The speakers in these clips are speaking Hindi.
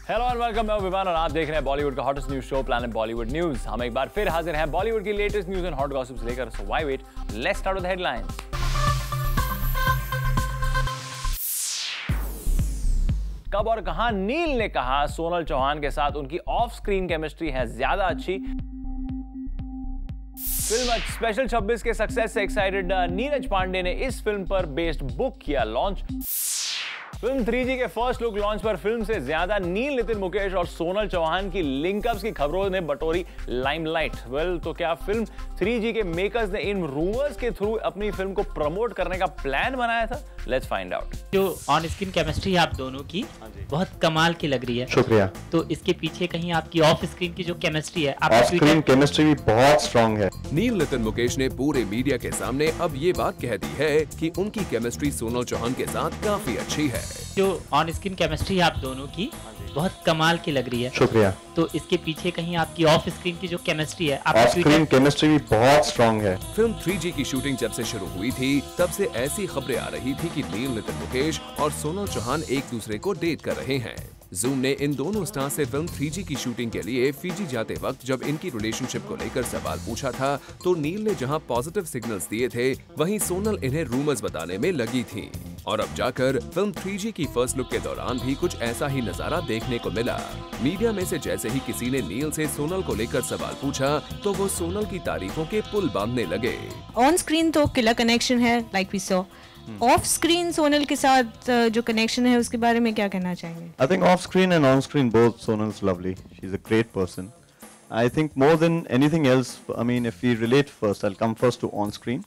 हेलो एंड वेलकम, मैं विवान और आप देख रहे हैं बॉलीवुड का hottest news show planet Bollywood news. हम एक बार फिर हाजिर हैं बॉलीवुड की latest news and hot gossips लेकर। So why wait, let's start with the headlines. कब और कहां नील ने कहा सोनल चौहान के साथ उनकी ऑफ स्क्रीन केमिस्ट्री है ज्यादा अच्छी। फिल्म स्पेशल 26 के सक्सेस से एक्साइटेड नीरज पांडे ने इस फिल्म पर बेस्ड बुक किया लॉन्च। फिल्म 3G के फर्स्ट लुक लॉन्च पर फिल्म से ज्यादा नील, नितिन मुकेश और सोनल चौहान की लिंकअप्स की खबरों ने बटोरी लाइमलाइट। तो क्या फिल्म 3G के मेकर्स ने इन रूमर्स के थ्रू अपनी फिल्म को प्रमोट करने का प्लान बनाया था? Let's find out. जो ऑन स्क्रीन केमिस्ट्री आप दोनों की बहुत कमाल की लग रही है। शुक्रिया। तो इसके पीछे कहीं आपकी ऑफ स्क्रीन की जो केमिस्ट्री है, ऑफ स्क्रीन केमिस्ट्री भी बहुत स्ट्रांग है। नील नितिन मुकेश ने पूरे मीडिया के सामने अब ये बात कह दी है कि उनकी केमिस्ट्री सोनल चौहान के साथ काफी अच्छी है। जो ऑन स्क्रीन केमिस्ट्री आप दोनों की बहुत कमाल की लग रही है। शुक्रिया। तो इसके पीछे कहीं आपकी ऑफ स्क्रीन की जो केमिस्ट्री है, ऑफ स्क्रीन केमिस्ट्री भी बहुत स्ट्रांग है। फिल्म 3G की शूटिंग जब से शुरू हुई थी तब से ऐसी खबरें आ रही थी कि नील नितिन मुकेश और सोनल चौहान एक दूसरे को डेट कर रहे हैं। जूम ने इन दोनों स्टार से फिल्म 3G की शूटिंग के लिए फिजी जाते वक्त जब इनकी रिलेशनशिप को लेकर सवाल पूछा था तो नील ने जहां पॉजिटिव सिग्नल्स दिए थे, वहीं सोनल इन्हें रूमर्स बताने में लगी थी। और अब जाकर फिल्म 3G की फर्स्ट लुक के दौरान भी कुछ ऐसा ही नजारा देखने को मिला। मीडिया में से जैसे ही किसी ने नील से सोनल को लेकर सवाल पूछा तो वो सोनल की तारीफों के पुल बांधने लगे। ऑन स्क्रीन तो किलर कनेक्शन है, like we saw. Off screen Sonal के साथ जो कनेक्शन है उसके बारे में क्या कहना चाहेंगे? I think off screen and on screen both Sonal's lovely. She's a great person. I think more than anything else, I mean, if we relate first, I'll come first to on screen.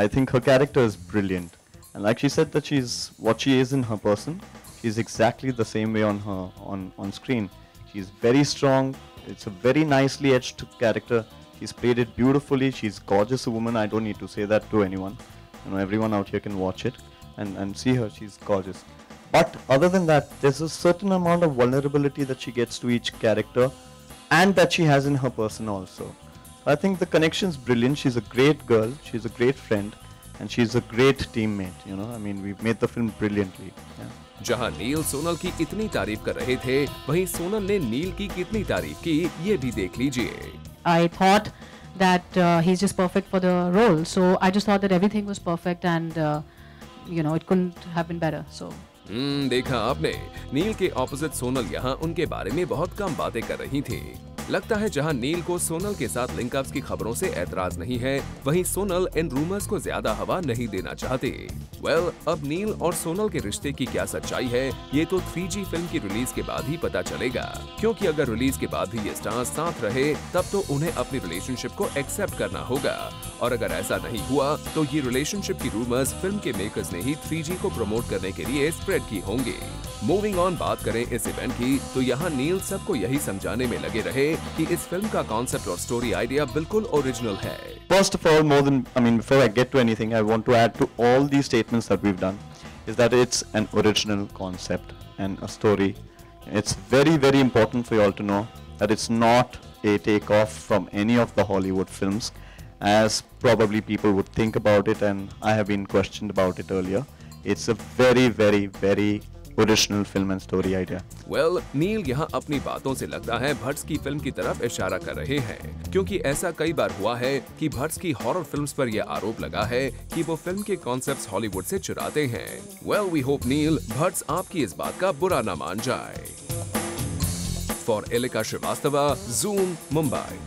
I think her character is brilliant, and like she said that she's what she is in her person. She's exactly the same way on screen. She's very strong. It's a very nicely edged character. She's played it beautifully. She's gorgeous a woman. I don't need to say that to anyone. You know, everyone out here can watch it and see her. She's gorgeous. But other than that, there's a certain amount of vulnerability that she gets to each character and that she has in her person also. I think the connection's brilliant. She's a great girl. She's a great friend. And she's a great teammate, you know. I mean, we've made the film brilliantly. Yeah. जहां नील सोनल की इतनी तारीफ कर रहे थे, वहीं सोनल ने नील की कितनी तारीफ की, ये भी देख लीजिए। I thought that he's just perfect for the role. So I just thought that everything was perfect and it couldn't have been better. So देखा आपने, नील के ऑपोजिट सोनल यहाँ उनके बारे में बहुत कम बातें कर रही थी। लगता है जहां नील को सोनल के साथ लिंकअप्स की खबरों से ऐतराज नहीं है, वहीं सोनल इन रूमर्स को ज्यादा हवा नहीं देना चाहते। अब नील और सोनल के रिश्ते की क्या सच्चाई है, ये तो 3G फिल्म की रिलीज के बाद ही पता चलेगा। क्योंकि अगर रिलीज के बाद भी ये स्टार्स साथ रहे, तब तो उन्हें अपनी रिलेशनशिप को एक्सेप्ट करना होगा। और अगर ऐसा नहीं हुआ तो ये रिलेशनशिप की रूमर्स फिल्म के मेकर्स ने ही 3G को प्रमोट करने के लिए स्प्रेड की होंगी। मूविंग ऑन, बात करें इस इवेंट की, तो यहाँ नील सबको यही समझाने में लगे रहे कि इस फिल्म का कॉन्सेप्ट और स्टोरी आइडिया बिल्कुल ओरिजिनल है। First of all, before I get to anything, I want to add to all these statements that we've done is that it's an original concept and a story. It's very, very important for you all to know that it's not a takeoff from any of the Hollywood films, as probably people would think about it, and I have been questioned about it earlier. It's a very, very, very original film and story idea. Neel यहाँ अपनी बातों से लगता है भट्ट की फिल्म की तरफ इशारा कर रहे हैं, क्योंकि ऐसा कई बार हुआ है कि भट्ट की हॉरर फिल्म्स पर यह आरोप लगा है कि वो फिल्म के कॉन्सेप्ट्स हॉलीवुड से चुराते हैं। वी होप नील, भट्ट आपकी इस बात का बुरा न मान जाए। For Elika Srivastava, Zoom, Mumbai.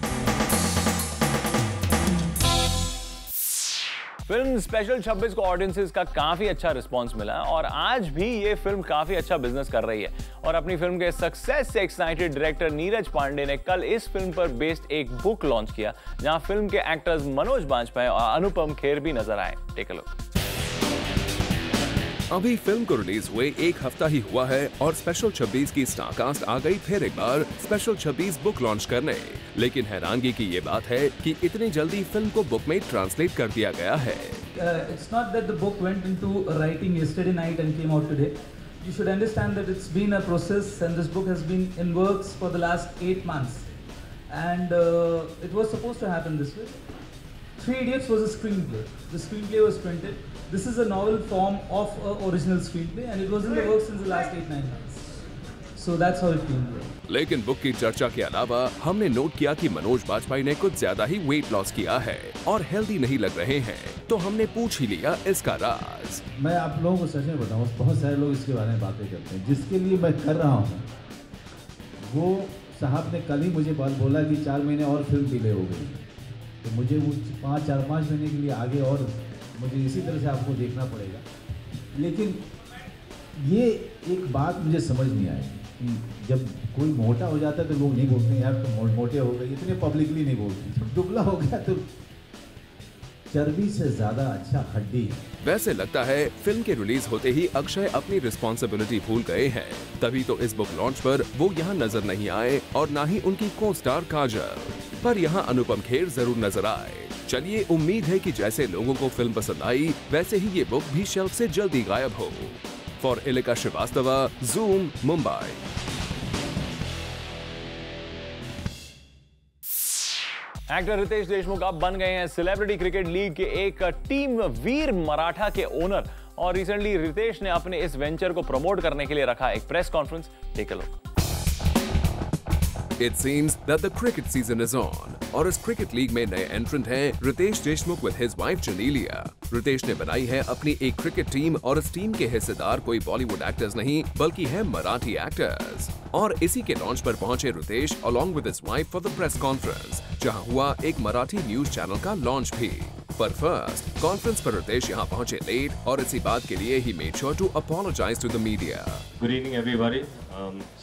Film special 26 को ऑडियंसेस का काफी अच्छा रिस्पांस मिला और आज भी ये फिल्म काफी अच्छा बिजनेस कर रही है। और अपनी फिल्म के सक्सेस से एक्साइटेड डायरेक्टर नीरज पांडे ने कल इस फिल्म पर बेस्ड एक बुक लॉन्च किया, जहां फिल्म के एक्टर्स मनोज बाजपेयी और अनुपम खेर भी नजर आए। Take a look. अभी फिल्म को रिलीज हुए एक हफ्ता ही हुआ है और स्पेशल 26 की स्टारकास्ट आ गई फिर एक बार स्पेशल 26 बुक लॉन्च करने। लेकिन हैरानगी की ये बात है कि इतनी जल्दी फिल्म को बुक में ट्रांसलेट कर दिया गया है। It's not that the book went into writing yesterday night and came out today. You should understand that it's been a process and this book has been in works for the last 8 months. And it was supposed to happen this way. Three Idiots was a screenplay. The screenplay was printed. This is a novel form of an original screenplay and it was in the works since the last 8-9 months. So that's how it came. लेकिन बुक की चर्चा के अलावा हमने नोट किया कि मनोज बाजपेयी ने कुछ ज्यादा ही वेट लॉस किया है और हेल्दी नहीं लग रहे हैं, तो हमने पूछ ही लिया इसका राज। मैं आप लोगों को सच में बताऊं, बहुत सारे लोग इसके बारे में बातें करते हैं। जिसके लिए मैं कर रहा हूं, वो साहब ने कल ही मुझे बोला कि 4 महीने और फिल्म डिले हो गई, तो मुझे वो 4-5 महीने के लिए आगे और मुझे इसी तरह से आपको देखना पड़ेगा। लेकिन ये एक बात मुझे समझ नहीं आई कि जब कोई मोटा हो जाता है तो लोग नहीं बोलते यार तुम मोटे हो गए, इतने पब्लिकली नहीं बोलते। जब दुबला हो गया तो चर्बी से ज्यादा अच्छा हड्डी। वैसे लगता है फिल्म के रिलीज होते ही अक्षय अपनी रिस्पॉन्सिबिलिटी भूल गए हैं, तभी तो इस बुक लॉन्च पर वो यहाँ नजर नहीं आए और ना ही उनकी को स्टार काजल, पर यहाँ अनुपम खेर जरूर नजर आए। चलिए उम्मीद है कि जैसे लोगों को फिल्म पसंद आई वैसे ही ये बुक भी शेल्फ से जल्दी गायब हो। For Ilika Srivastava, Zoom, Mumbai. Actor Riteish Deshmukh अब बन गए हैं सेलिब्रिटी क्रिकेट लीग के एक टीम वीर मराठा के ओनर, और रिसेंटली रितेश ने अपने इस वेंचर को प्रमोट करने के लिए रखा एक press conference. Take a look. It seems that the cricket season is on, और इस क्रिकेट लीग में नए एंट्रेंट हैं Ritesh Deshmukh with his wife जनीलिया। Ritesh ने बनाई है अपनी एक क्रिकेट टीम और इस टीम के हिस्सेदार कोई बॉलीवुड एक्टर्स नहीं बल्कि है मराठी एक्टर्स। और इसी के लॉन्च पर पहुंचे Ritesh along with his wife for the press conference, जहां हुआ एक मराठी न्यूज चैनल का लॉन्च भी। पर फर्स्ट कॉन्फ्रेंस पर रितेश यहाँ पहुंचे लेट और इसी बात के लिए ही made sure to apologise to the media. Good evening everybody.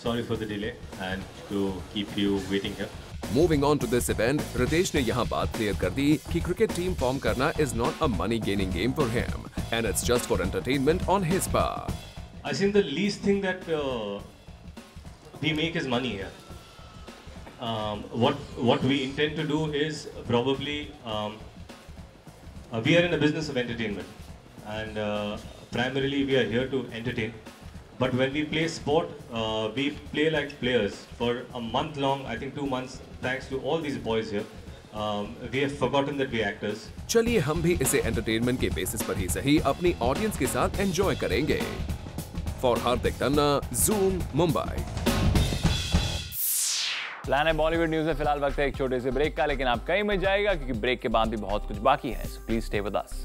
Sorry for the delay and to keep you waiting here. Moving on to this event, Ritesh ने यहाँ बात क्लियर कर दी कि क्रिकेट टीम फॉर्म करना is not a money gaining game for him and it's just for entertainment on his part. I think the least thing that we make is money here. What we intend to do is probably we are in a business of entertainment and primarily we are here to entertain. But when we play sport, we play like players for a month long, I think 2 months, thanks to all these boys here. We have forgotten that we are actors. चलिए हम भी इसे एंटरटेनमेंट के बेसिस पर ही सही अपनी ऑडियंस के साथ एंजॉय करेंगे। For Hardik Tanna, zoom, Mumbai. Plan है बॉलीवुड न्यूज में फिलहाल वक्त है एक छोटे से ब्रेक का, लेकिन आप कहीं मत जाएगा क्योंकि ब्रेक के बाद भी बहुत कुछ बाकी है, so please stay with us.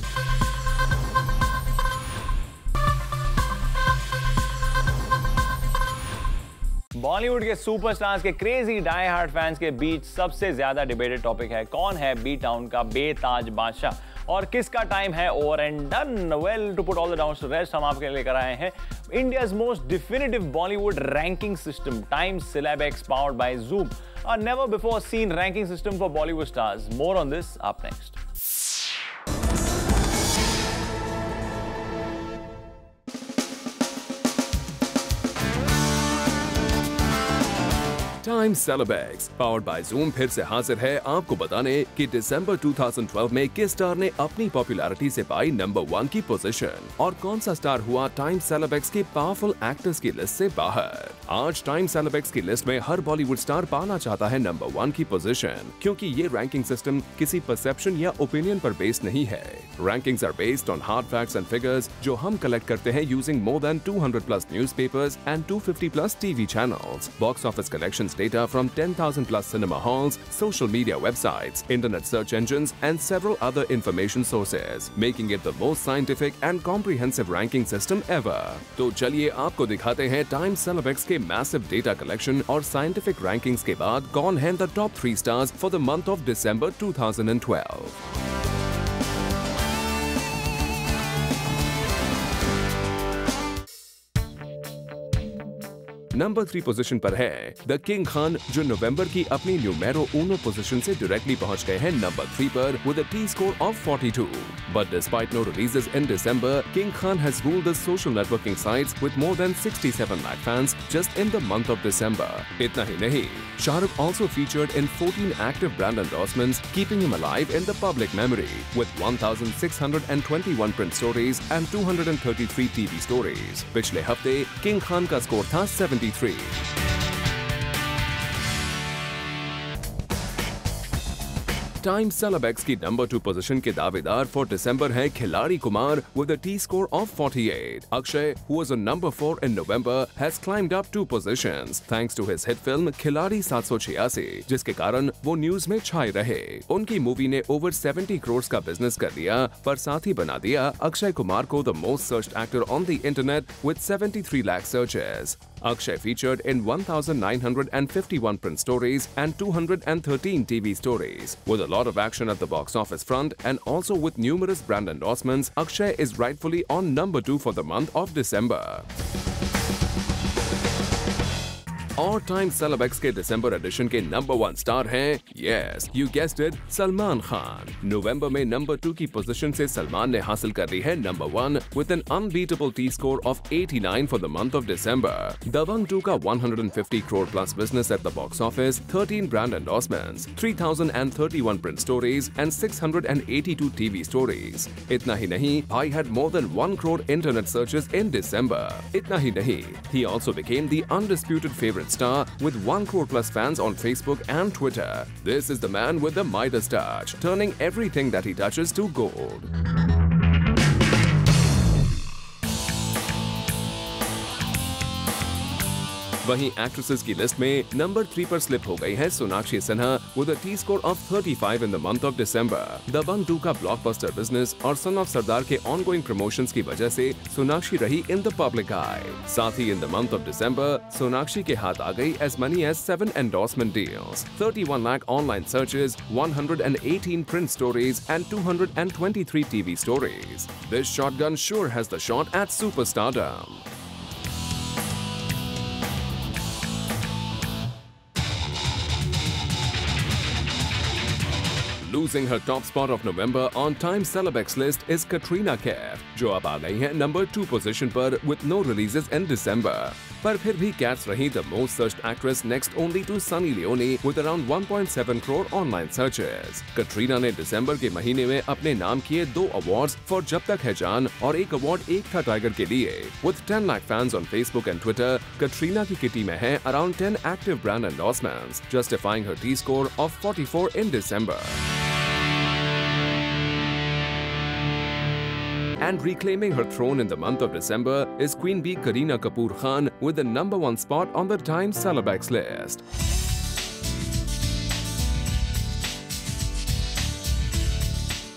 Bollywood के सुपरस्टार्स के क्रेजी डाई हार्ड फैंस के बीच सबसे ज्यादा डिबेटेड टॉपिक है कौन है बी टाउन का बेताज बादशाह और किसका टाइम है over and done. Well, to put all the downs to rest, हम आपके लिए लेकर आए हैं India's most definitive Bollywood ranking system, time Celebex powered by Zoom, a never before seen ranking system for Bollywood stars. More on this up next. Time Celebex powered by Zoom फिर से हाजिर है आपको बताने कि दिसंबर 2012 में किस स्टार ने अपनी पॉपुलैरिटी से पाई नंबर 1 की पोजीशन और कौन सा स्टार हुआ टाइम सेलेबेक्स के पावरफुल एक्टर्स की लिस्ट से बाहर। आज टाइम सेलेबेक्स की लिस्ट में हर बॉलीवुड स्टार पाना चाहता है नंबर 1 की पोजीशन, क्योंकि ये रैंकिंग सिस्टम किसी परसेप्शन या ओपिनियन पर बेस्ड नहीं है। Rankings are based on hard facts and figures जो हम कलेक्ट करते हैं using more than 200+ newspapers and 250+ TV channels, box office collections data from 10,000+ cinema halls, social media websites, internet search engines, and several other information sources, making it the most scientific and comprehensive ranking system ever. तो चलिए आपको दिखाते हैं टाइम सेलेबेक्स के massive data collection और scientific rankings के बाद कौन हैं the top 3 stars for the month of December 2012. Number 3 position पर है द किंग खान, जो नवंबर की अपनी न्यूमेरो 1 पोजीशन से डायरेक्टली पहुंच गए हैं नंबर 3 पर with a T score of 42. But despite no releases in December, King Khan has ruled the social networking sites with more than 67 lakh fans just in the month of December. इतना ही नहीं, Shahrukh also featured in 14 active brand endorsements, keeping him alive in the public memory with 1,621 print stories and 233 TV stories. पिछले हफ्ते King Khan का स्कोर था 73. टाइम सेलेब्स की नंबर 2 पोजीशन के दावेदार फॉर दिसंबर है खिलाड़ी Kumar with a T-score of 48. Akshay, who was on number 4 in November, has climbed up 2 positions thanks to his hit film खिलाड़ी 786, जिसके कारण वो न्यूज में छाए रहे। उनकी मूवी ने ओवर 70 करोड़ का बिजनेस कर दिया, पर साथ ही बना दिया अक्षय कुमार को the most searched actor on the internet with 73 lakh searches. Akshay featured in 1,951 print stories and 213 TV stories. With a lot of action at the box office front and also with numerous brand endorsements, Akshay is rightfully on number 2 for the month of December. और टाइम सेलेब्स के दिसंबर एडिशन के नंबर 1 स्टार हैं, yes you guessed it, Salman Khan. नवंबर में नंबर 2 की पोजीशन से सलमान ने हासिल कर ली है number 1 with an unbeatable T score of 89 for the month of December. Dabangg 2 का 150 crore plus business at the box office, 13 brand endorsements, 3031 print stories and 682 TV stories. इतना ही नहीं, भाई had more than 1 crore internet searches in December. इतना ही नहीं, he also became the undisputed favorite star with 1 crore plus fans on Facebook and Twitter. This is the man with the Midas touch, turning everything that he touches to gold. वहीं एक्ट्रेसेस की लिस्ट में नंबर 3 पर स्लिप हो गई है Sonakshi Sinha with a T-score of 35 in the month of December. दबंग 2 का ब्लॉकबस्टर बिजनेस और सन ऑफ सरदार के ऑनगोइंग प्रमोशंस की वजह से सोनाक्षी रही इन द पब्लिक आई। साथ ही in the month of December Sonakshi के हाथ आ गई as many as 7 endorsement deals, 31 lakh online searches, 118 print stories and 223 TV stories. This shotgun sure has the shot at superstardom. Losing her top spot of November on Time Celebs list is Katrina Kaif, जो अब आ गई है नंबर 2 पोजीशन पर with no releases in December. पर फिर भी कैट्स रही the most searched actress next only to Sunny Leone with around 1.7 crore online searches. Katrina ने दिसंबर के महीने में अपने नाम किए 2 अवार्ड्स फॉर जब तक है जान और 1 अवार्ड एक था टाइगर के लिए। With 10 lakh fans on Facebook and Twitter, Katrina की किटी में है around 10 active brand endorsements, justifying her T-score of 44 in December. And reclaiming her throne in the month of December is Queen Bee Kareena Kapoor Khan with the number 1 spot on the Time Celebs list.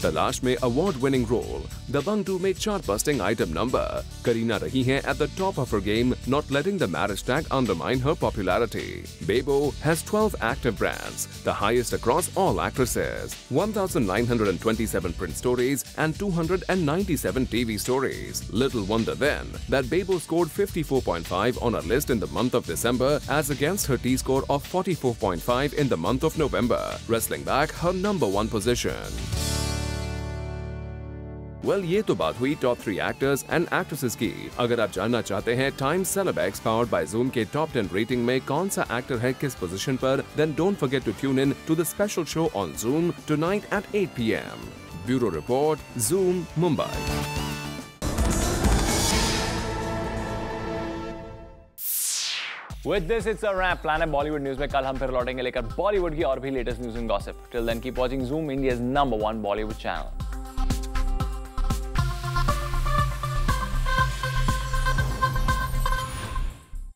तलाश में अवार्ड विनिंग रोल, दबंग 2 में chart busting item number, Kareena रही हैं at the top of her game, not letting the marriage tag undermine her popularity. Bebo has 12 active brands, the highest across all actresses, 1,927 print stories and 297 TV stories. Little wonder then that Bebo scored 54.5 on her list in the month of December as against her T-score of 44.5 in the month of November, wrestling back her number 1 position. Well, ये तो बात हुई टॉप 3 एक्टर्स एंड एक्ट्रेसेस की। अगर आप जानना चाहते हैं time celebs powered by Zoom के टॉप 10 रेटिंग में कौन सा एक्टर है किस पोजीशन पर, then don't forget to tune in to the special show on Zoom tonight at 8 p.m. Bureau Report, Zoom, Mumbai. With this, it's a wrap. Planet Bollywood News में कल हम फिर लौटेंगे लेकर बॉलीवुड की और भी latest news and gossip. Till then, keep watching Zoom, India's #1 Bollywood channel.